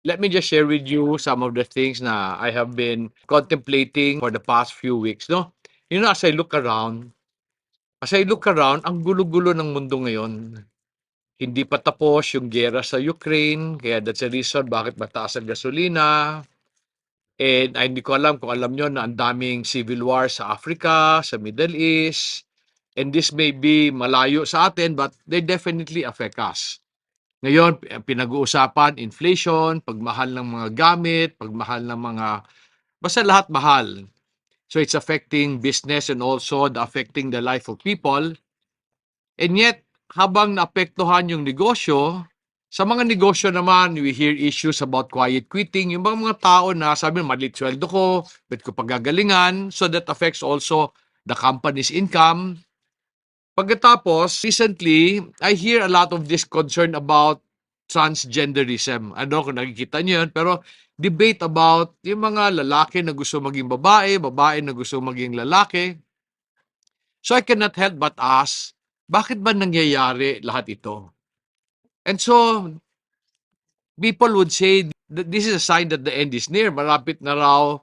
Let me just share with you some of the things na I have been contemplating for the past few weeks, no? As I look around, ang gulo-gulo ng mundo ngayon. Hindi pa tapos yung giyera sa Ukraine, kaya that's the reason bakit mataas ang gasolina. And hindi ko alam kung alam nyo na ang daming civil war sa Africa, sa Middle East. And this may be malayo sa atin, but they definitely affect us. Ngayon, pinag-uusapan, inflation, pagmahal ng mga gamit, pagmahal ng mga, basta lahat mahal. So it's affecting business and also affecting the life of people. And yet, habang naapektuhan yung negosyo, sa mga negosyo naman, we hear issues about quiet quitting. Yung mga tao na sabi, malit sweldo ko, ba't ko pagagalingan? So that affects also the company's income. Pagkatapos, recently, I hear a lot of this concern about transgenderism. Ano kung nakikita niyo yun, pero debate about yung mga lalaki na gusto maging babae, babae na gusto maging lalaki. So I cannot help but ask, bakit ba nangyayari lahat ito? And so, people would say that this is a sign that the end is near. Malapit na raw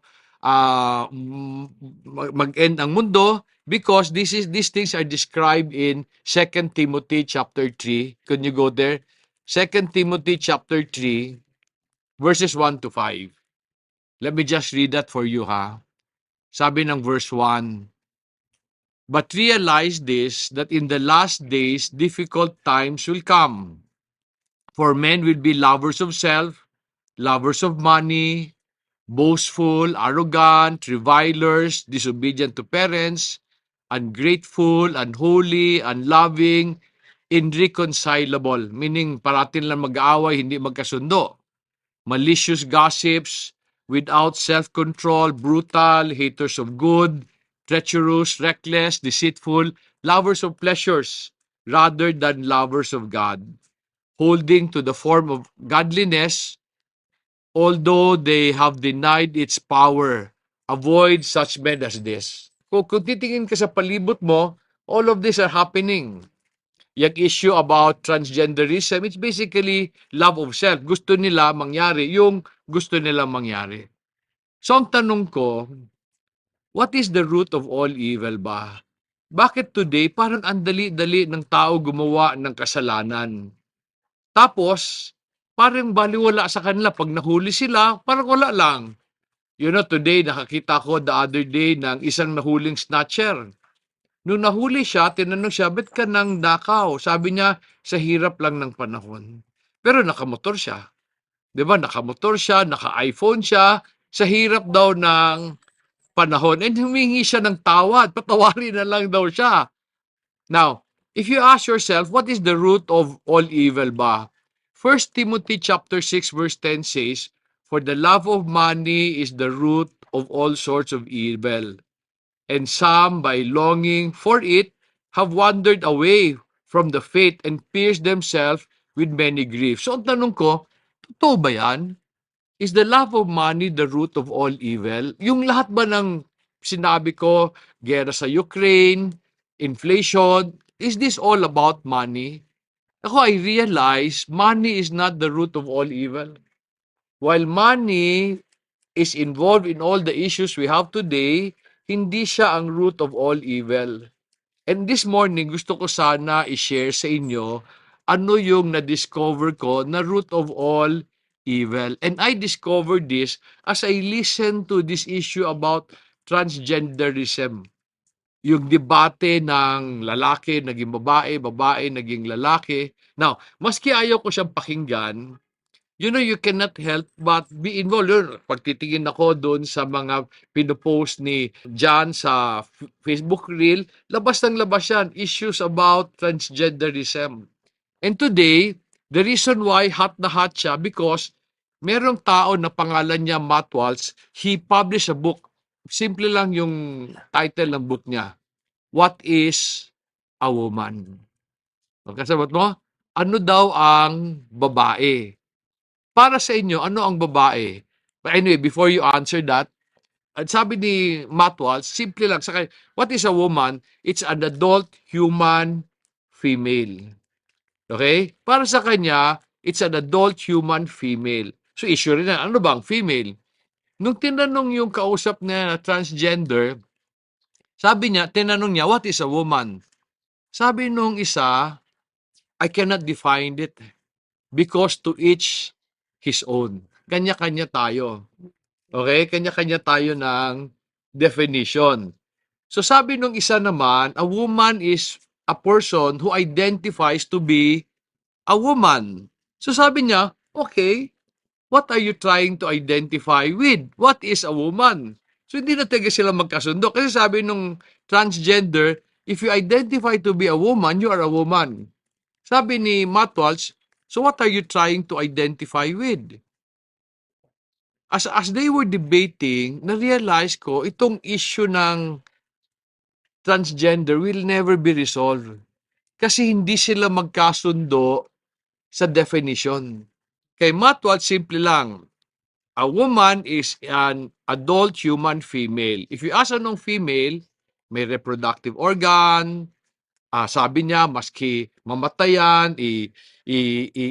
mag-end ang mundo because these things are described in 2 Timothy chapter 3. Can you go there? 2 Timothy chapter 3 verses 1 to 5. Let me just read that for you, ha. Sabi ng verse 1, "But realize this, that in the last days difficult times will come. For men will be lovers of self, lovers of money, boastful, arrogant, revilers, disobedient to parents, ungrateful, unholy, unloving, irreconcilable." Meaning, parating lang mag-aaway, hindi magkasundo. Malicious gossips, without self-control, brutal, haters of good, treacherous, reckless, deceitful, lovers of pleasures rather than lovers of God, holding to the form of godliness, although they have denied its power. Avoid such men as this. Kung titingin ka sa palibot mo, all of these are happening. Yung issue about transgenderism, it's basically love of self. Gusto nila mangyari yung gusto nila mangyari. So ang tanong ko, what is the root of all evil ba? Bakit today parang andali-dali ng tao gumawa ng kasalanan? Tapos, parang baliwala sa kanila. Pag nahuli sila, parang wala lang. Today, nakakita ko the other day ng isang nahuling snatcher. Nung nahuli siya, tinanong siya, ba't ka nang nakaw? Sabi niya, sa hirap lang ng panahon. Pero nakamotor siya. Di ba? Nakamotor siya, naka-iPhone siya, sa hirap daw ng panahon. And humingi siya ng tawad. Patawarin na lang daw siya. Now, if you ask yourself, what is the root of all evil ba? 1 Timothy chapter 6 verse 10 says, "For the love of money is the root of all sorts of evil, and some by longing for it have wandered away from the faith and pierced themselves with many griefs." So ang tanong ko, totoo ba yan? Is the love of money the root of all evil? Yung lahat ba ng sinabi ko, gera sa Ukraine, inflation, is this all about money? Ako, I realize money is not the root of all evil. While money is involved in all the issues we have today, hindi siya ang root of all evil. And this morning, gusto ko sana i-share sa inyo ano yung na-discover ko na root of all evil. And I discovered this as I listened to this issue about transgenderism. Yung debate ng lalaki naging babae, babae naging lalaki. Now, maski ayaw ko siyang pakinggan, you cannot help but be involved. Pag titingin ako doon sa mga pinopost ni John sa Facebook Reel, labas ng labas yan, issues about transgenderism. And today, the reason why hot na hot siya, because merong tao na pangalan niya Matt Waltz, he published a book. Simple lang yung title ng book niya. What is a woman? Magkasabat mo, ano daw ang babae? Para sa inyo, ano ang babae? But anyway, before you answer that, at sabi ni Matt Waltz, simple lang. What is a woman? It's an adult human female. Okay? Para sa kanya, it's an adult human female. So issue rin na, ano bang female? Nung tinanong yung kausap niya na transgender, sabi niya, tinanong niya, what is a woman? Sabi nung isa, I cannot define it because to each his own. Kanya-kanya tayo. Okay? Kanya-kanya tayo ng definition. So sabi nung isa naman, a woman is a person who identifies to be a woman. So sabi niya, okay, what are you trying to identify with? What is a woman? So hindi na talaga sila magkasundo. Kasi sabi nung transgender, if you identify to be a woman, you are a woman. Sabi ni Matt Walsh, so what are you trying to identify with? As they were debating, na-realize ko, itong issue ng transgender will never be resolved. Kasi hindi sila magkasundo sa definition. Kay Matt Walsh, simple lang. A woman is an adult human female. If you ask anong female, may reproductive organ, sabi niya, maski mamatayan,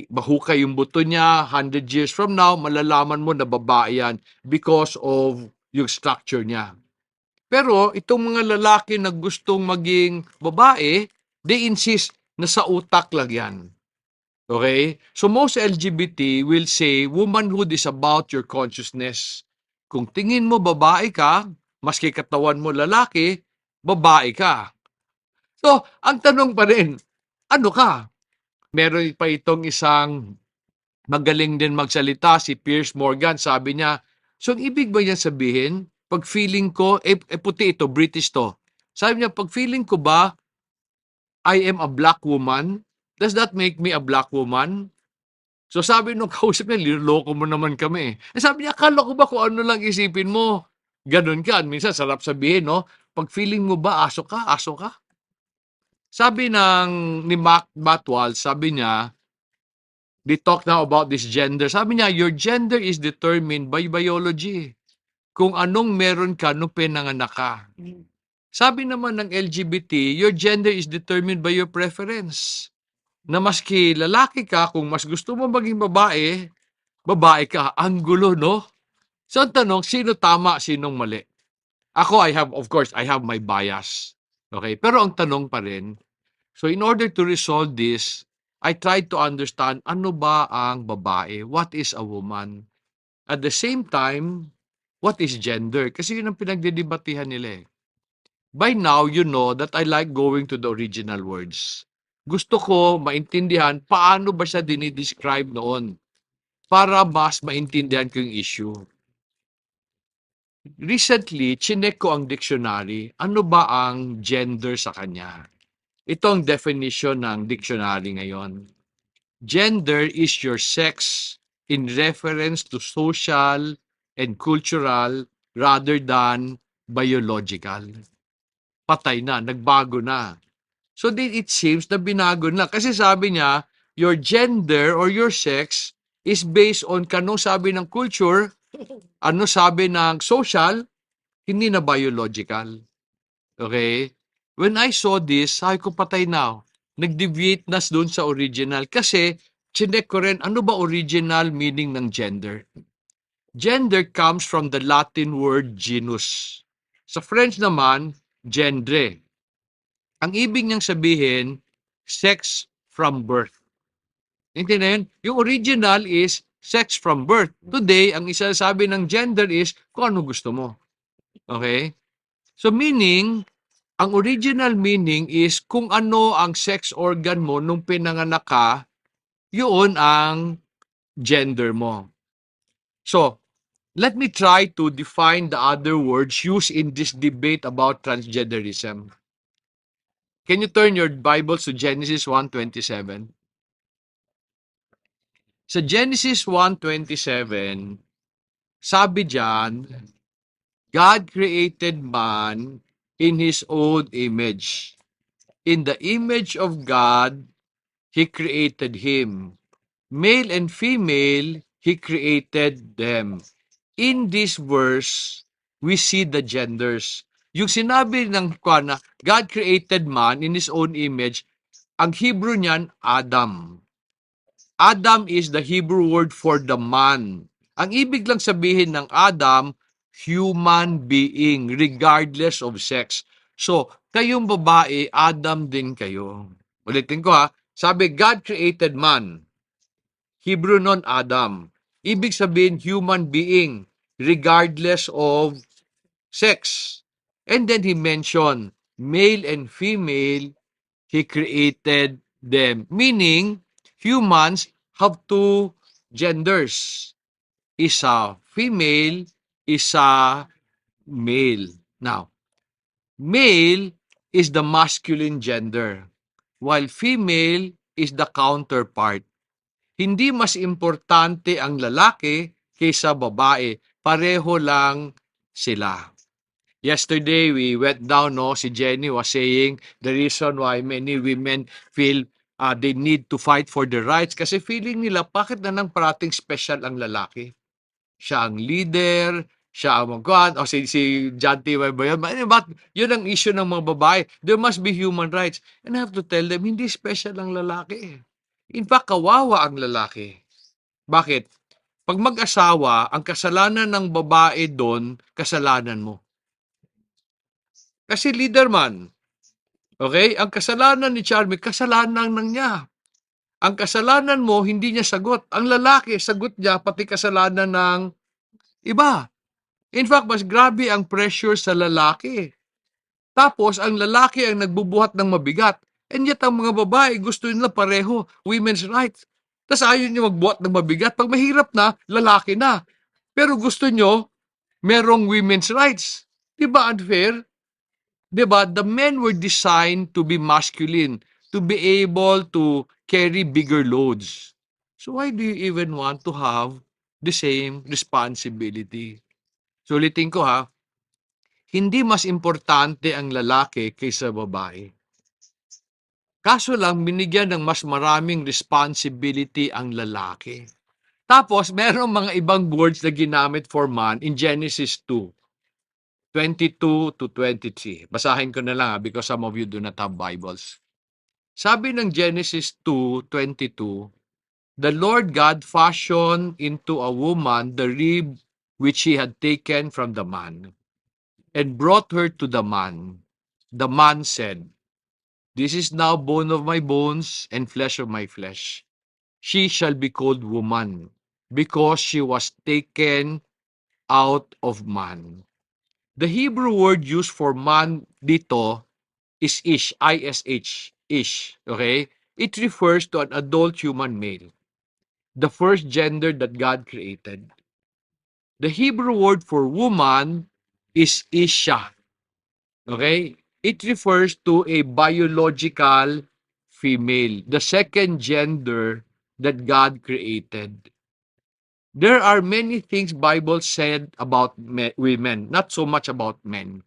mahukay yung buto niya, 100 years from now, malalaman mo na babae yan because of yung structure niya. Pero itong mga lalaki na gustong maging babae, they insist na sa utak lang yan. Okay? So most LGBT will say, womanhood is about your consciousness. Kung tingin mo babae ka, maski katawan mo lalaki, babae ka. So, ang tanong pa rin, ano ka? Meron pa itong isang magaling din magsalita, si Piers Morgan, sabi niya, so ang ibig ba niya sabihin, pag feeling ko, puti ito, British to. Sabi niya, pag feeling ko ba, I am a black woman, does that make me a black woman? So sabi nung kausap niya, niloloko mo naman kami. Sabi niya, akala ko ba kung ano lang isipin mo? Ganun ka. Minsan sarap sabihin, no? Pag feeling mo ba, aso ka, aso ka? Sabi ni Mac Batwal, sabi niya, they talk now about this gender. Sabi niya, your gender is determined by biology. Kung anong meron ka nung pinanganak ka. Sabi naman ng LGBT, your gender is determined by your preference. Na maski lalaki ka, kung mas gusto mo maging babae, babae ka. Ang gulo, no? So ang tanong, sino tama, sinong mali? Ako, of course, I have my bias. Okay? Pero ang tanong pa rin, so in order to resolve this, I tried to understand ano ba ang babae? What is a woman? At the same time, what is gender? Kasi yun ang pinagdidebatihan nila eh. By now, you know that I like going to the original words. Gusto ko maintindihan paano ba siya dinidescribe noon para mas maintindihan ko yung issue. Recently, chinek ko ang dictionary. Ano ba ang gender sa kanya? Ito ang definition ng dictionary ngayon. Gender is your sex in reference to social and cultural rather than biological. Patay na, nagbago na. So it seems na binago na. Kasi sabi niya, your gender or your sex is based on kano sabi ng culture, ano sabi ng social, hindi na biological. Okay? When I saw this, sabi ko patay na. Nag-deviate na doon sa original. Kasi, chinek ko rin, ano ba original meaning ng gender? Gender comes from the Latin word genus. Sa French naman, gendre. Ang ibig niyang sabihin, sex from birth. Intindihan? Yung original is sex from birth. Today, ang isa sabi ng gender is kung ano gusto mo. Okay? So meaning, ang original meaning is kung ano ang sex organ mo nung pinanganak ka, yun ang gender mo. So, let me try to define the other words used in this debate about transgenderism. Can you turn your Bibles to Genesis 1:27? Sa Genesis 1:27, sabi diyan, God created man in His own image. In the image of God, He created him. Male and female, He created them. In this verse, we see the genders. Yung sinabi ng na God created man in His own image, ang Hebrew niyan, Adam. Adam is the Hebrew word for the man. Ang ibig lang sabihin ng Adam, human being, regardless of sex. So, kayong babae, Adam din kayo. Ulitin ko ha, sabi, God created man. Hebrew non Adam. Ibig sabihin, human being, regardless of sex. And then he mentioned, male and female, he created them. Meaning, humans have two genders. Isa female, isa male. Now, male is the masculine gender, while female is the counterpart. Hindi mas importante ang lalaki kaysa babae. Pareho lang sila. Yesterday, we went down, no? Si Jenny was saying the reason why many women feel they need to fight for their rights kasi feeling nila, bakit na nang parating special ang lalaki? Siya ang leader, siya ang magkuhan, o si John T. Y. ba yun? Yun ang issue ng mga babae. There must be human rights. And I have to tell them, hindi special ang lalaki. In fact, kawawa ang lalaki. Bakit? Pag mag-asawa, ang kasalanan ng babae doon, kasalanan mo. Kasi leader man. Okay? Ang kasalanan ni Charmy, kasalanan ng niya. Ang kasalanan mo, hindi niya sagot. Ang lalaki, sagot niya, pati kasalanan ng iba. In fact, mas grabe ang pressure sa lalaki. Tapos, ang lalaki ang nagbubuhat ng mabigat. And yet, ang mga babae, gusto nila pareho, women's rights. Tapos ayaw nyo magbuhat ng mabigat. Pag mahirap na, lalaki na. Pero gusto nyo, merong women's rights. Diba unfair? Diba? The men were designed to be masculine, to be able to carry bigger loads. So why do you even want to have the same responsibility? So ulitin ko ha, hindi mas importante ang lalaki kaysa babae. Kaso lang, binigyan ng mas maraming responsibility ang lalaki. Tapos, merong mga ibang words na ginamit for man in Genesis 2:22 to 23. Basahin ko na lang because some of you do not have Bibles. Sabi ng Genesis 2:22, the Lord God fashioned into a woman the rib which he had taken from the man, and brought her to the man. The man said, this is now bone of my bones and flesh of my flesh. She shall be called woman, because she was taken out of man. The Hebrew word used for man dito is ish, I-S-H, ish, okay? It refers to an adult human male, the first gender that God created. The Hebrew word for woman is isha, okay? It refers to a biological female, the second gender that God created. There are many things Bible said about women, not so much about men.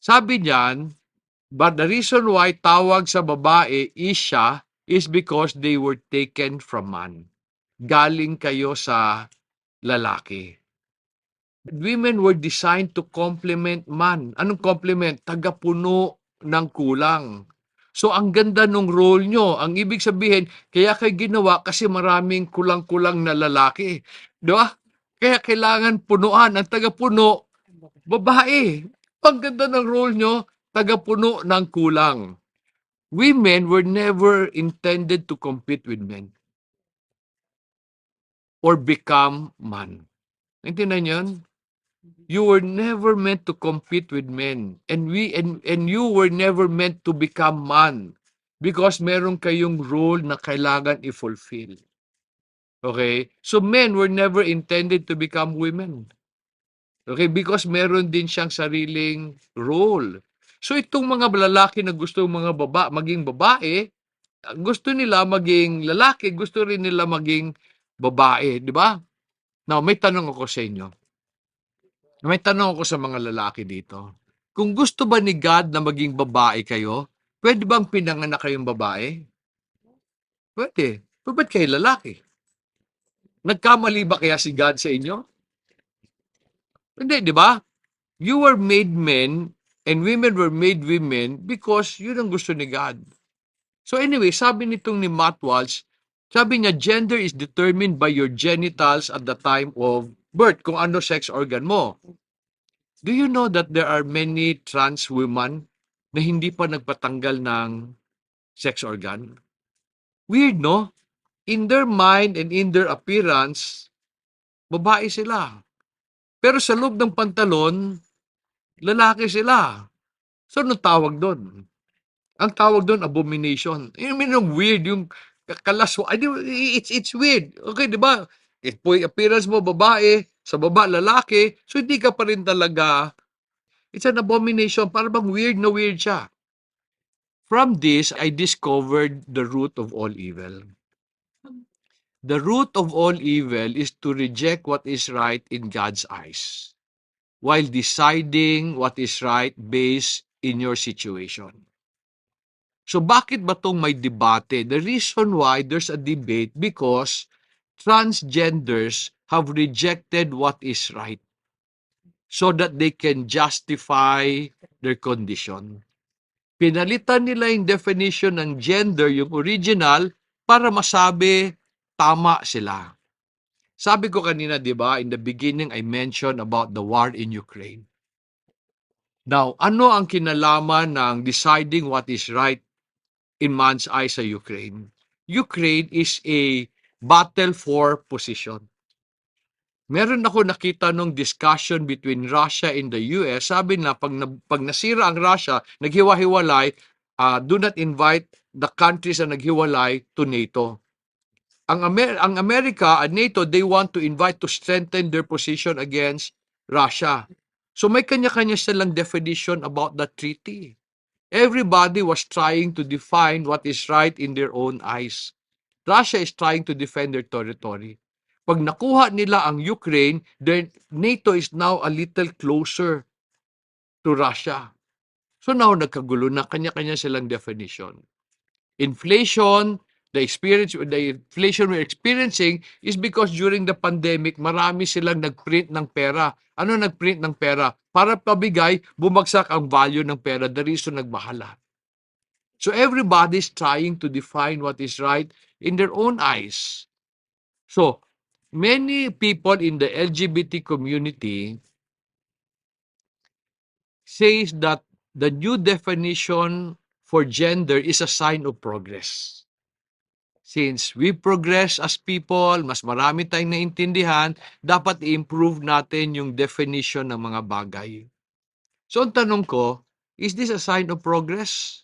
Sabi niyan, but the reason why tawag sa babae isya is because they were taken from man. Galing kayo sa lalaki. Women were designed to complement man. Anong complement? Tagapuno ng kulang. So, ang ganda nung role nyo. Ang ibig sabihin, kaya kayo ginawa kasi maraming kulang-kulang na lalaki. Di ba? Kaya kailangan punuan. Ang tagapuno, babae. Ang ganda ng role nyo, tagapuno ng kulang. Women were never intended to compete with men or become man. Naintindihan yun? You were never meant to compete with men. And you were never meant to become man. Because meron kayong role na kailangan i-fulfill. Okay? So men were never intended to become women. Okay? Because meron din siyang sariling role. So itong mga lalaki na gusto mga maging babae, gusto nila maging lalaki, gusto rin nila maging babae. Di ba? Now, may tanong ako sa inyo. May tanong ako sa mga lalaki dito. Kung gusto ba ni God na maging babae kayo, pwede bang pinanganak kayong babae? Pwede. Pero ba't kayo lalaki? Nagkamali ba kaya si God sa inyo? Hindi, di ba? You were made men and women were made women because yun ang gusto ni God. So anyway, sabi nitong ni Matt Walsh, Sabi niya, gender is determined by your genitals at the time of birth, kung ano sex organ mo. Do you know that there are many trans women na hindi pa nagpatanggal ng sex organ? Weird, no? In their mind and in their appearance, babae sila. Pero sa loob ng pantalon, lalaki sila. So, anong tawag doon? Ang tawag doon, abomination. I mean, yung weird, yung kalaswa. It's weird. Okay, di ba? If po yung appearance mo, babae, sa baba, lalaki, so hindi ka pa rin talaga, it's an abomination. Para bang weird na weird siya. From this, I discovered the root of all evil. The root of all evil is to reject what is right in God's eyes while deciding what is right based in your situation. So bakit ba tong may debate? The reason why there's a debate because transgenders have rejected what is right so that they can justify their condition. Pinalitan nila yung definition ng gender, yung original, para masabi tama sila. Sabi ko kanina, di ba, in the beginning, I mentioned about the war in Ukraine. Now, ano ang kinalaman ng deciding what is right in man's eyes sa Ukraine? Ukraine is a battle for position. Meron ako nakita nung discussion between Russia and the US. Sabi na pag nasira ang Russia, naghiwa-hiwalay, do not invite the countries na naghiwalay to NATO. Ang America at NATO, they want to invite to strengthen their position against Russia. So may kanya-kanya silang definition about the treaty. Everybody was trying to define what is right in their own eyes. Russia is trying to defend their territory. Pag nakuha nila ang Ukraine, then NATO is now a little closer to Russia. So now nagkagulo na, kanya-kanya silang definition. Inflation, the inflation we're experiencing is because during the pandemic, marami silang nagprint ng pera. Ano nagprint ng pera? Para pabigay, bumagsak ang value ng pera. The reason nagbahala. So everybody's trying to define what is right in their own eyes. So, many people in the LGBT community says that the new definition for gender is a sign of progress. Since we progress as people, mas marami tayong naintindihan, dapat i-improve natin yung definition ng mga bagay. So, ang tanong ko, is this a sign of progress?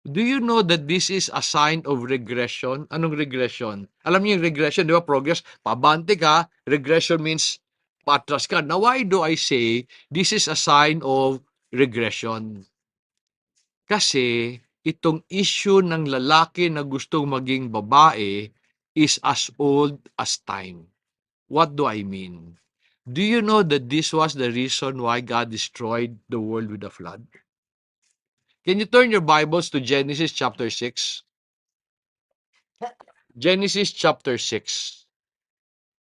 Do you know that this is a sign of regression? Anong regression? Alam niyo yung regression, di ba? Progress, pabante ka. Regression means patras ka. Now, why do I say this is a sign of regression? Kasi itong issue ng lalaki na gustong maging babae is as old as time. What do I mean? Do you know that this was the reason why God destroyed the world with a flood? Can you turn your Bibles to Genesis chapter 6? Genesis chapter 6.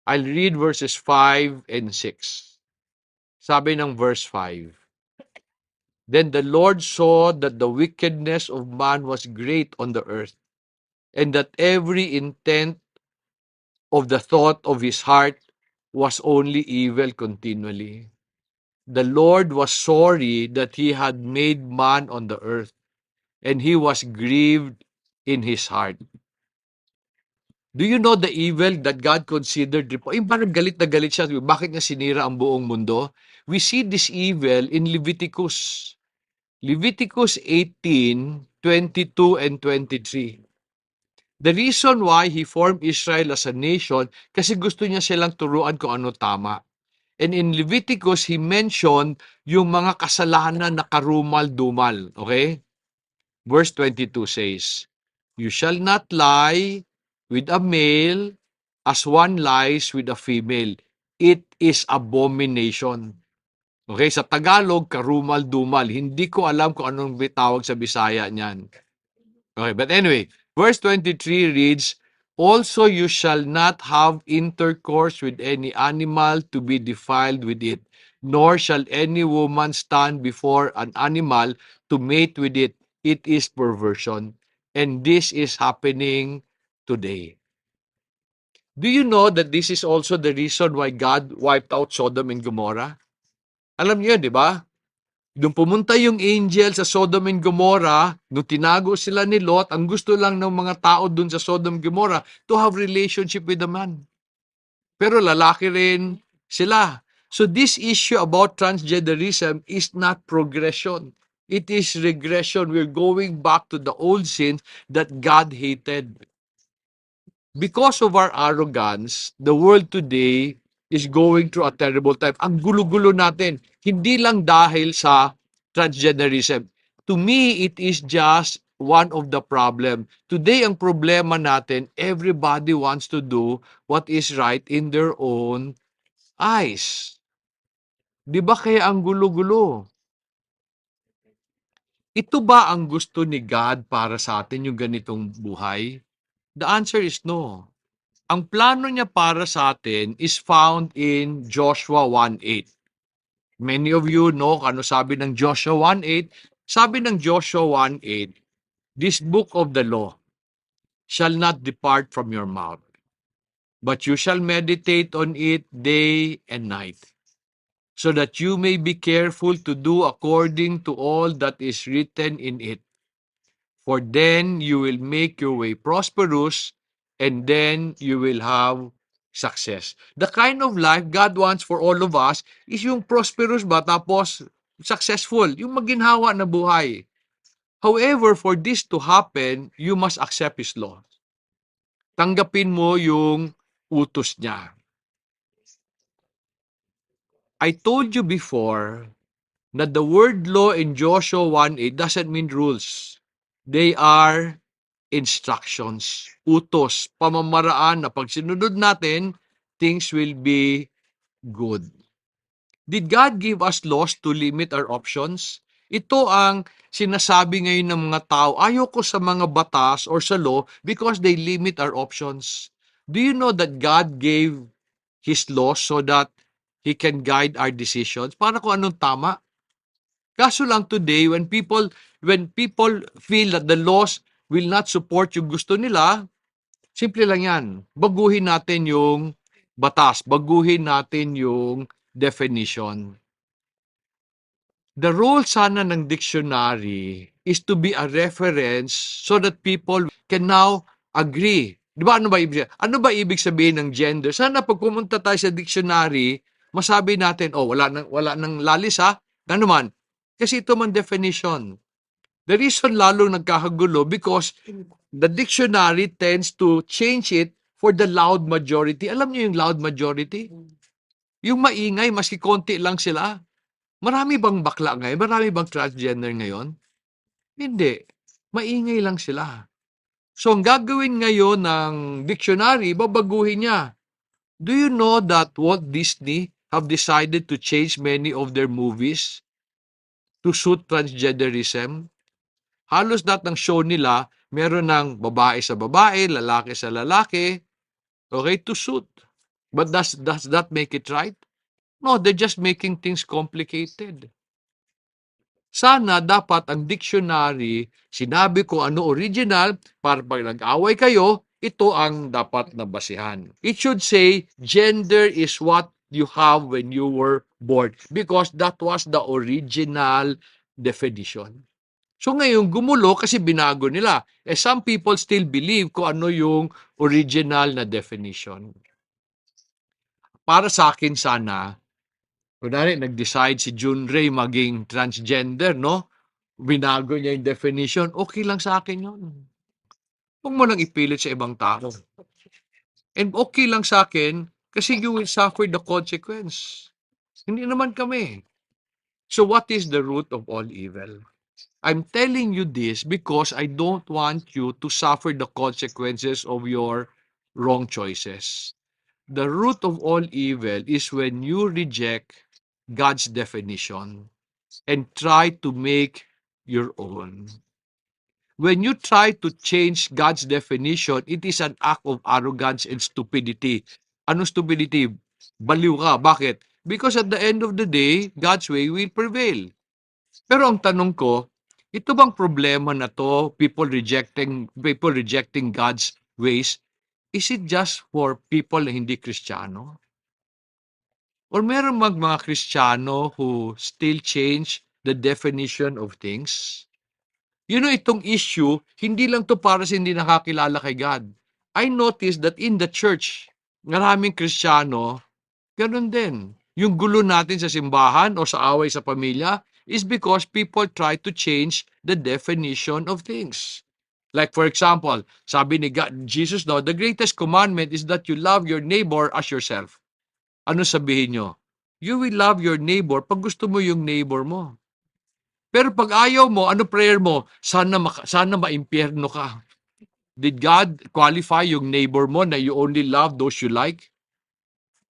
I'll read verses 5 and 6. Sabi ng verse 5. Then the Lord saw that the wickedness of man was great on the earth, and that every intent of the thought of his heart was only evil continually. The Lord was sorry that he had made man on the earth, and he was grieved in his heart. Do you know the evil that God considered? Yung parang galit na galit siya. Bakit niya sinira ang buong mundo? We see this evil in Leviticus. Leviticus 18:22 and 23. The reason why he formed Israel as a nation, kasi gusto niya silang turuan kung ano tama. And in Leviticus, he mentioned yung mga kasalanan na karumal-dumal. Okay? Verse 22 says, "You shall not lie with a male as one lies with a female. It is abomination." Okay, sa Tagalog, karumal-dumal. Hindi ko alam kung anong tawag sa Bisaya niyan. Okay, but anyway, verse 23 reads, "Also you shall not have intercourse with any animal to be defiled with it, nor shall any woman stand before an animal to mate with it. It is perversion." And this is happening today. Do you know that this is also the reason why God wiped out Sodom and Gomorrah? Alam niyo, di ba? Nung pumunta yung angel sa Sodom and Gomorrah, nung tinago sila ni Lot, ang gusto lang ng mga tao dun sa Sodom and Gomorrah to have relationship with the man. Pero lalaki rin sila. So this issue about transgenderism is not progression. It is regression. We're going back to the old sins that God hated. Because of our arrogance, the world today is going through a terrible time. Ang gulo-gulo natin, hindi lang dahil sa transgenderism. To me, it is just one of the problem. Today, ang problema natin, everybody wants to do what is right in their own eyes. Di ba kaya ang gulo-gulo? Ito ba ang gusto ni God para sa atin, yung ganitong buhay? The answer is no. Ang plano niya para sa atin is found in Joshua 1:8. Many of you know ano sabi ng Joshua 1:8. Sabi ng Joshua 1:8, this book of the law shall not depart from your mouth, but you shall meditate on it day and night, so that you may be careful to do according to all that is written in it. For then you will make your way prosperous, and then you will have success. The kind of life God wants for all of us is yung prosperous ba, tapos successful, yung maginhawa na buhay. However, for this to happen, you must accept His law. Tanggapin mo yung utos niya. I told you before that the word law in Joshua 1:8 doesn't mean rules. They are instructions, utos, pamamaraan na pag sinunod natin, things will be good. Did God give us laws to limit our options? Ito ang sinasabi ngayon ng mga tao, ayoko sa mga batas or sa law because they limit our options. Do you know that God gave His laws so that He can guide our decisions para kung anong tama? Kaso lang today, when people feel that the laws will not support yung gusto nila, simple lang yan. Baguhin natin yung batas, baguhin natin yung definition. The role sana ng dictionary is to be a reference so that people can now agree. Di ba ano ba ibig sabihin ng gender? Sana pag pumunta tayo sa dictionary, masabi natin, oh, wala nang lalis ha. Ano man? Kasi ito man definition. The reason lalo nagkakagulo because the dictionary tends to change it for the loud majority. Alam niyo yung loud majority? Yung maingay, maski konti lang sila. Marami bang bakla ngayon? Marami bang transgender ngayon? Hindi. Maingay lang sila. So, ang gagawin ngayon ng dictionary, babaguhin niya. Do you know that Walt Disney have decided to change many of their movies to suit transgenderism? Halos lahat ng show nila, meron ng babae sa babae, lalaki sa lalaki, okay, to suit. But does that make it right? No, they're just making things complicated. Sana dapat ang dictionary, sinabi ko ano original, para pag nag-away kayo, ito ang dapat na basihan. It should say, gender is what you have when you were born because that was the original definition. So ngayon, gumulo kasi binago nila. Some people still believe kung ano yung original na definition. Para sa akin sana, kunwari, nag-decide si Junrei maging transgender, no? Binago niya yung definition, okay lang sa akin yun. Huwag mo lang ipilit sa ibang tao. And okay lang sa akin kasi you will suffer the consequence. Hindi naman kami. So what is the root of all evil? I'm telling you this because I don't want you to suffer the consequences of your wrong choices. The root of all evil is when you reject God's definition and try to make your own. When you try to change God's definition, it is an act of arrogance and stupidity. Ano stupidity? Baliw ka. Bakit? Because at the end of the day, God's way will prevail. Pero ang tanong ko, ito bang problema na to, people rejecting God's ways, Is it just for people na hindi Kristiyano? Or meron mga Kristiyano who still change the definition of things? Itong issue, hindi lang to para sa hindi nakakilala kay God. I noticed that in the church, maraming Kristiyano, ganun din. Yung gulo natin sa simbahan o sa away sa pamilya is because people try to change the definition of things. Like for example, sabi ni God, Jesus, no, the greatest commandment is that you love your neighbor as yourself. Ano sabihin nyo? You will love your neighbor pag gusto mo yung neighbor mo. Pero pag ayaw mo, ano prayer mo? Sana maimpyerno ka. Did God qualify yung neighbor mo na you only love those you like?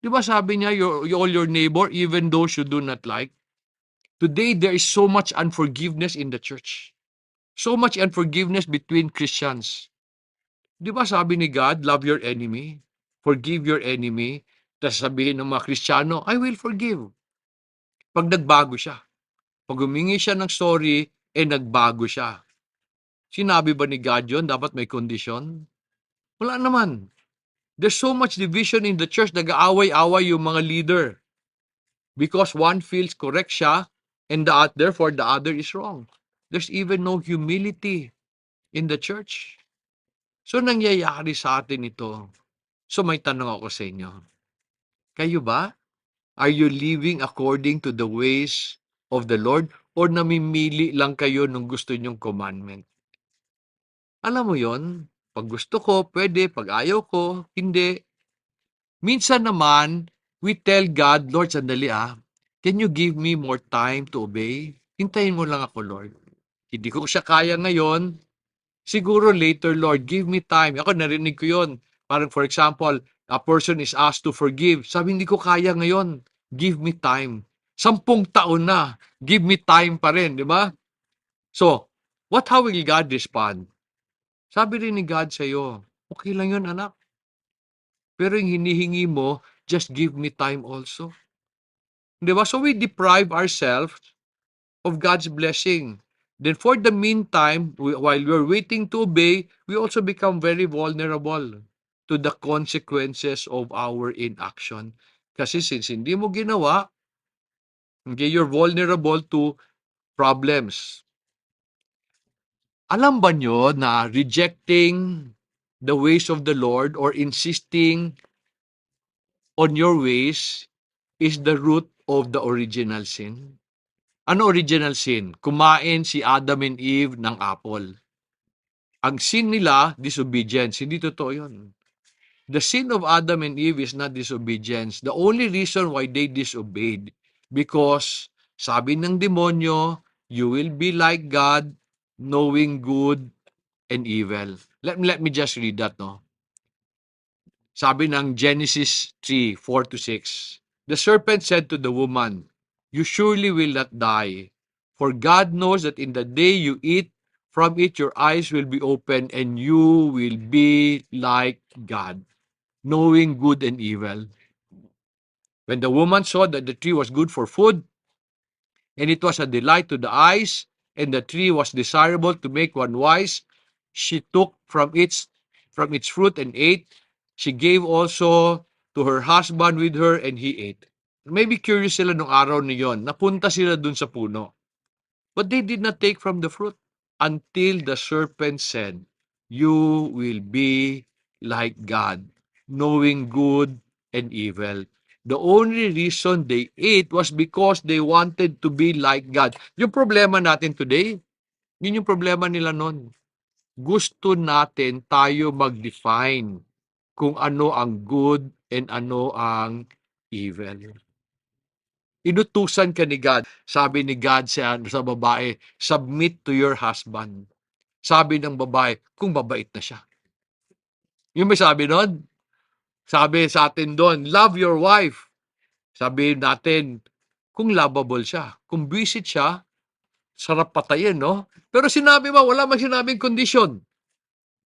Di ba sabi niya, all your neighbor, even those you do not like? Today, there is so much unforgiveness in the church. So much unforgiveness between Christians. Di ba sabi ni God, love your enemy, forgive your enemy, tapos sabihin ng mga Kristiyano, I will forgive. Pag nagbago siya. Pag humingi siya ng sorry, nagbago siya. Sinabi ba ni God yun? Dapat may kondisyon? Wala naman. There's so much division in the church, nag-aaway-away yung mga leader. Because one feels correct siya, and therefore the other is wrong. There's even no humility in the church. So nangyayari sa atin ito. So may tanong ako sa inyo. Kayo ba? Are you living according to the ways of the Lord or namimili lang kayo nung gusto nyong commandment? Alam mo yon? Pag gusto ko, pwede. Pag ayaw ko, hindi. Minsan naman, we tell God, Lord, sandali can you give me more time to obey? Hintayin mo lang ako, Lord. Hindi ko siya kaya ngayon. Siguro later, Lord, give me time. Ako, narinig ko yon. Parang for example, a person is asked to forgive. Sabi, hindi ko kaya ngayon. Give me time. 10 taon na. Give me time pa rin, di ba? So, how will God respond? Sabi rin ni God sa'yo, okay lang yun, anak. Pero yung hinihingi mo, just give me time also. Di ba? So we deprive ourselves of God's blessing. Then for the meantime, while we're waiting to obey, we also become very vulnerable to the consequences of our inaction. Kasi since hindi mo ginawa, okay, you're vulnerable to problems. Alam ba nyo na rejecting the ways of the Lord or insisting on your ways is the root of the original sin? Ano original sin? Kumain si Adam and Eve ng apple. Ang sin nila, disobedience. Hindi totoo yun. The sin of Adam and Eve is not disobedience. The only reason why they disobeyed, because sabi ng demonyo, you will be like God, knowing good and evil. Let me just read that, no? Sabi ng Genesis 3:4-6, the serpent said to the woman, you surely will not die, for God knows that in the day you eat from it, your eyes will be opened, and you will be like God, knowing good and evil. When the woman saw that the tree was good for food, and it was a delight to the eyes, and the tree was desirable to make one wise, she took from its fruit and ate. She gave also to her husband with her, and he ate. Maybe curious sila nung araw na yon. Napunta sila dun sa puno. But they did not take from the fruit until the serpent said, you will be like God, knowing good and evil. The only reason they ate was because they wanted to be like God. Yung problema natin today, yun yung problema nila noon. Gusto natin tayo mag-define kung ano ang good and ano ang evil. Inutusan ka ni God. Sabi ni God sa babae, submit to your husband. Sabi ng babae, kung mabait na siya. Yung may sabi doon, sabi sa atin doon, love your wife. Sabi natin, kung lovable siya. Kung visit siya, sarap patayin, no? Pero sinabi mo, wala man sinabing condition.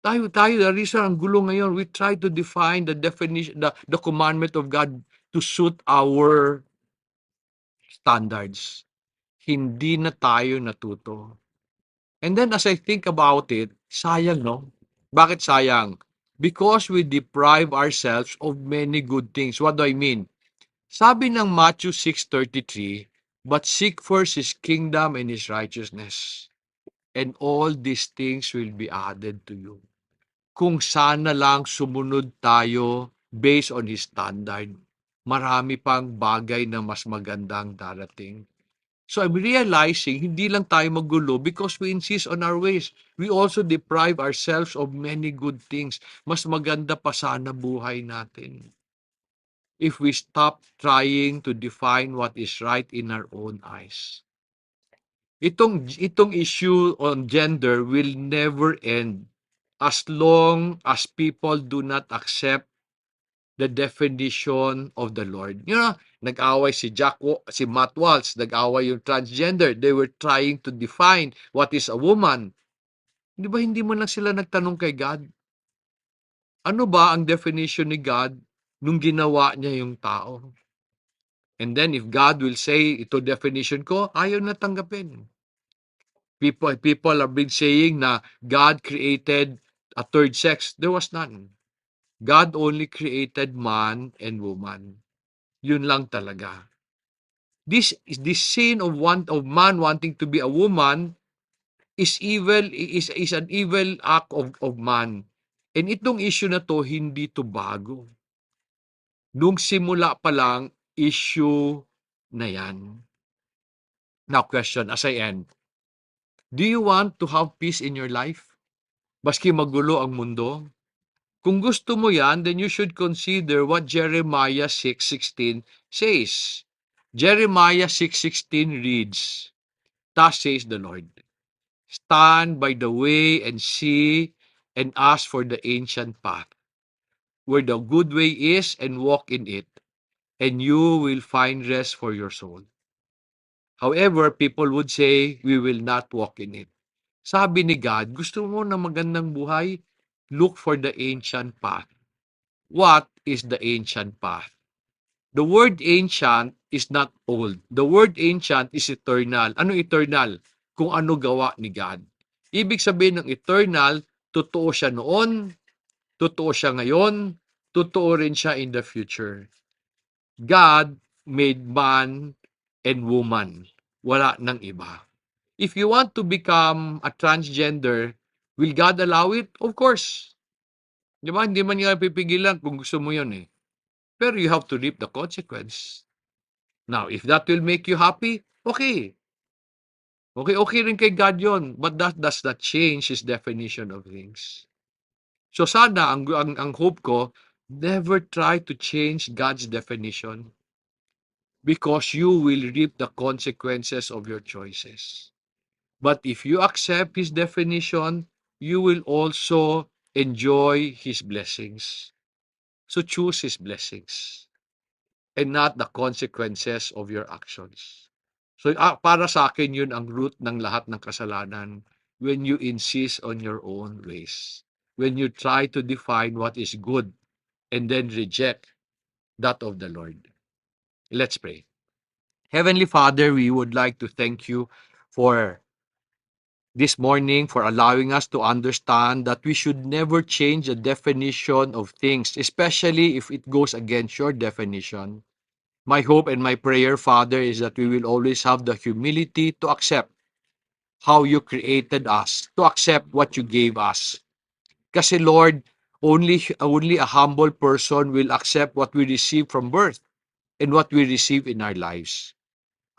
The reason ang gulo ngayon, we try to define the definition, the commandment of God to suit our standards. Hindi na tayo natuto. And then as I think about it, sayang, no? Bakit sayang? because we deprive ourselves of many good things. What do I mean? Sabi ng Matthew 6:33, "But seek first His kingdom and His righteousness, and all these things will be added to you." Kung sana lang sumunod tayo based on His standard, marami pang bagay na mas magandang darating. So I'm realizing hindi lang tayo magulo because we insist on our ways. We also deprive ourselves of many good things. Mas maganda pa sana buhay natin if we stop trying to define what is right in our own eyes. Itong issue on gender will never end as long as people do not accept the definition of the Lord. You know, nag-away si Matt Waltz, nag-away yung transgender. They were trying to define what is a woman. Di ba hindi mo lang sila nagtanong kay God? Ano ba ang definition ni God nung ginawa niya yung tao? And then if God will say, ito definition ko, ayaw na tanggapin. People have been saying na God created a third sex. There was none. God only created man and woman. Yun lang talaga. This sin of man wanting to be a woman is evil, is an evil act of man. And itong issue na to, hindi to bago. Nung simula pa lang, issue na yan. Now question, as I end, do you want to have peace in your life? Baski magulo ang mundo? Kung gusto mo yan, then you should consider what Jeremiah 6:16 says. Jeremiah 6:16 reads, "Thus says the Lord, stand by the way and see and ask for the ancient path, where the good way is, and walk in it, and you will find rest for your soul." However, people would say, we will not walk in it. Sabi ni God, gusto mo na magandang buhay? Look for the ancient path. What is the ancient path? The word ancient is not old. The word ancient is eternal. Ano eternal? Kung ano gawa ni God. Ibig sabihin ng eternal, totoo siya noon, totoo siya ngayon, totoo rin siya in the future. God made man and woman. Wala nang iba. If you want to become a transgender, will God allow it? Of course. Di ba? Hindi man niya pipigilan kung gusto mo yun eh. Pero you have to reap the consequence. Now, if that will make you happy, okay. Okay rin kay God yun. But that does not change His definition of things. So sana, ang hope ko, never try to change God's definition because you will reap the consequences of your choices. But if you accept His definition, you will also enjoy His blessings. So choose His blessings and not the consequences of your actions. So para sa akin yun ang root ng lahat ng kasalanan when you insist on your own ways. When you try to define what is good and then reject that of the Lord. Let's pray. Heavenly Father, we would like to thank you for this morning, for allowing us to understand that we should never change the definition of things, especially if it goes against your definition. My hope and my prayer, Father, is that we will always have the humility to accept how you created us, to accept what you gave us. Kasi Lord, only a humble person will accept what we receive from birth and what we receive in our lives.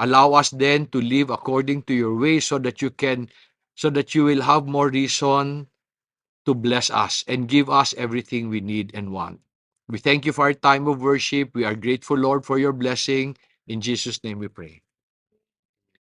Allow us then to live according to your way so that you will have more reason to bless us and give us everything we need and want. We thank you for our time of worship. We are grateful, Lord, for your blessing. In Jesus' name we pray.